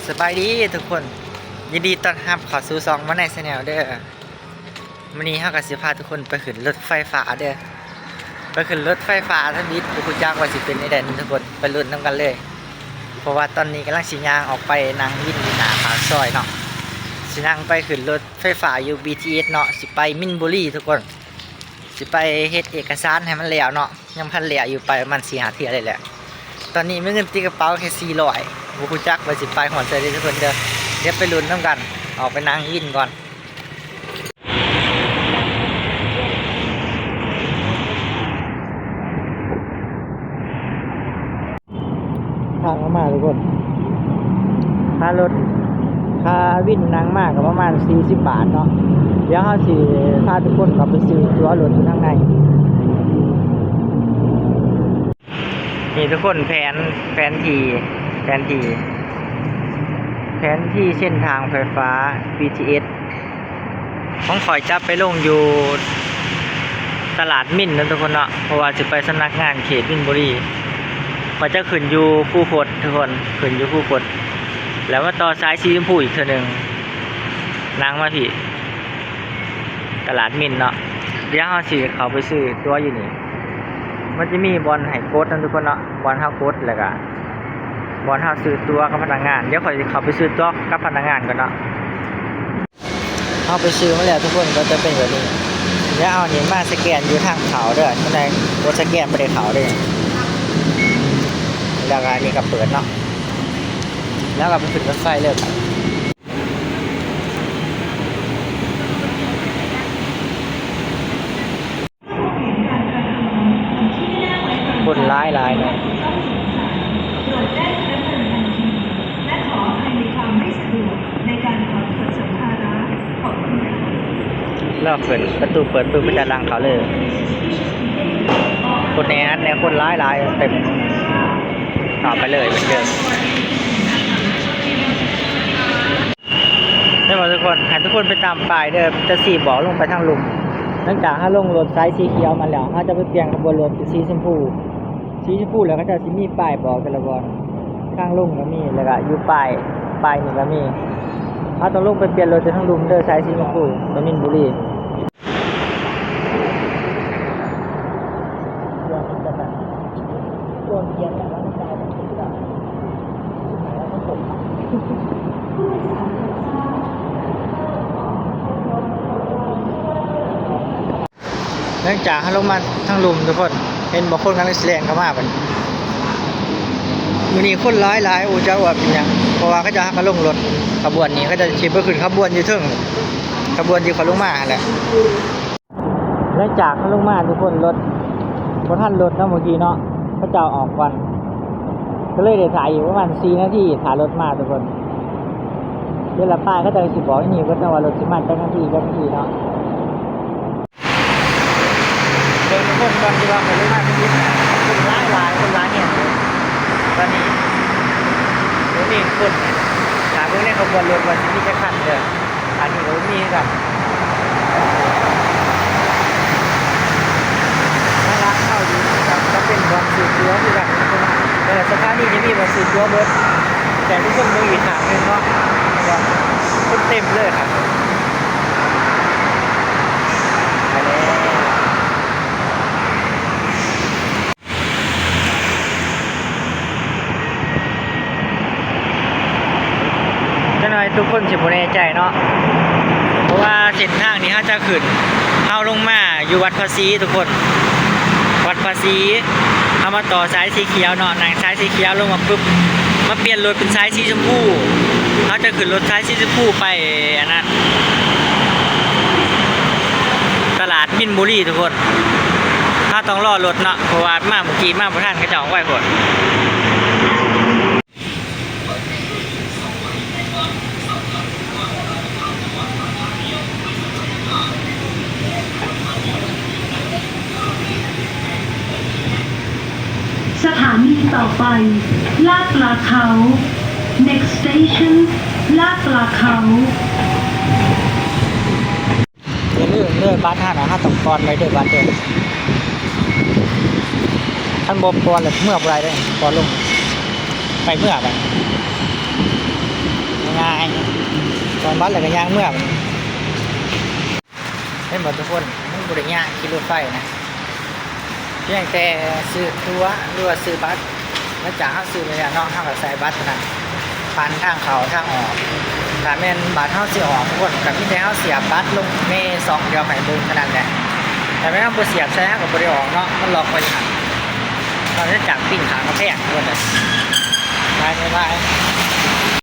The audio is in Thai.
สบายดีทุกคนยินดีต้อนรับเข้าสู่ซองมาในชาแนลเด้อวันนี้เฮาก็สิพาทุกคนไปขึ้นรถไฟฟ้าเด้อไปขึ้นรถไฟฟ้าทางบิดผู้จักว่าสิเป็นได้ทุกคนไปลุ้นนำกันเลยเพราะว่าตอนนี้กำลังสิย่างออกไปนั่งวินหน้าปากซอยเนาะสินั่งไปขึ้นรถไฟฟ้าอยู่ BTS เนาะสิไปมินบุรีทุกคนสิไปเฮ็ดเอกสารให้มันแล้วเนาะยังพันแล้วอยู่ไปประมาณ 4-5 เทื่อเลยแหละตอนนี้มีเงินติดกระเป๋าแค่400ผู้จักว่าสิไปหอดใจทุกคนเด้อเดี๋ยวไปลุ้นนำกันออกไปนั่งวินก่อนทางมาทุกคนค่ารถค่าวินนั่งมากก็ประมาณ40 บาทเนาะเดี๋ยวเขาสิพาทุกคนกลับไปซื้อตั๋วรถอยู่ข้างในนี่ทุกคนแผนที่เส้นทางไฟฟ้า BTS ของข่อยจับไปลงอยู่ตลาดมิ่นนะทุกคนเนาะเพราะว่าจะไปสำนักงานเขตมินบุรีข่อยจะขึ้นอยู่คู่คดทุกคนขึ้นอยู่คู่คดแล้วก็ต่อซ้ายสีชมพูอีกเทื่อนึงนั่งมาที่ตลาดมิ่นเนาะเดี๋ยวเราสิเข้าไปซื้อตัวอยู่นี่มันจะมีบอลให้กดนะทุกคนเนาะบอลเฮากดแล้วก็บอลเฮาซื้อตัวกับพนักงานเดี๋ยวข่อยสิเข้าไปซื้อตัวกับพนักงานก่อนเนาะเฮาไปซื้อมาแล้วทุกคนก็จะเป็นแบบนี้เดี๋ยวเอานี่มาสแกนอยู่ทางเขาเด้อข้างในบ่สแกนบ่ได้เขาเด้อแล้วก็นี่ก็เปิดเนาะแล้วก็ไปขึ้นรถไฟเลยครับคนร้ายเลยแล้วเปิดประตูเปิดปุ๊บมันจะลังเขาเลยคนในนั้นเนี่ยคนร้ายเต็มต่อไปเลยเหมือนเดิมนี่บอกทุกคนให้ทุกคนไปตามป้ายเด้อจะสีบอกลงไปทางลุมหลังจากถ้าลงรถสายสีเขียวมาแล้วเขาจะไปเปลี่ยนขบวนรถเป็นสีชมพูแล้วก็จะมีป้ายบอกแต่ละบอลข้างลุงก็มีแล้วก็อยู่ป้ายนี่ก็มีเขาต้องลงไปเปลี่ยนรถจะทางลุมเด้อสายสีชมพูไปมินบุรีโดนเกียร์แต่ว่าไม่ได้แบบนี้ก็แล้วก็ตกเนื่องจากเขาลงมาทั้งลุมทุกคนเห็นบางคนกำลังแสดงเข้ามาเป็นวันนี้คนร้ายอูเจ้าว่าเป็นยังเพราะว่าเขาจะหักลงรถขบวนนี้เขาจะชิบไปขึ้นขบวนอยู่ทึ่งขบวนที่เขาลงมาแหละเนื่องจากเขาลงมาทุกคนรถบนท่านรถนะเมื่อกี้เนาะเขาจะออกก่อนก็เลยได้ถ่ายอยู่ประมาณ4 นาทีถ่ายรถมาทุกคนเดี๋ยวละป้ายก็จะสิบอกนี่ก็จะว่ารถสิมาจังนาทีเนาะเดินคนก่อนที่ว่าเขาลงมาเป็นคนร้ายเนี่ยตอนนี้นี่คนหาเพื่อนในขบวนรถวันที่จะขันเด้ออันนี้เรามีกันน่ารักเข้าดีครับก็เป็นบอลสื่อตัวที่แบบสถานีจะมีบอลสื่อตัวเบิร์ดแต่ทุกคนดูอีกทางนึงเนาะว่าคนเต็มเลยครับไปแล้วหน่อยทุกคนสิบ่แน่ใจเนาะเพราะว่าเส้นทางนี้เขาจะขึ้นเข้าลงมาอยู่วัดภาษีทุกคนวัดภาษีเอามาต่อสายสีเขียวเนาะนางสายสีเขียวลงมาปุ๊บมาเปลี่ยนรถเป็นสายสีชมพูเขาจะขึ้นรถสายสีชมพูไปอันนั้นตลาดมินบุรีทุกคนถ้าต้องรอรถเนาะเพราะว่ามาเมื่อกี้มาบ่ทันเขาจะเอาไว้ก่อนสถานีต่อไปลาดปลาเขา next station ลาดปลาเขาอย่าลืมเด้อบ้านท่านนะต้องก่อนไว้เด้อบ้านเด้อท่านบอกก่อนเลยเมื่อไรได้ก่อนลงไปเมื่อไป ตอนบัสแล้วก็ย่างเมื่อมันให้หมดทุกคนมันบริญญางขี่รถไฟนะเพียงแต่ซื้อตั๋วหรือว่าซื้อบัสมาจากเขาซื้อระยะนอกเขาก็ใส่บัสเท่านั้นผ่านทางเขาทางออกถ้าแม่นบัสเขาเสียออกทุกคนกับพี่แต่เขาเสียบบัสลงเมย์สองเดียวไข่บุญขนาดแหละแต่ไม่ต้องไปเสียบใช้กับบริออกเนาะมันล็อกไว้หันตอนนี้จากปิ้งขางกระแพงทุกคนเลยไป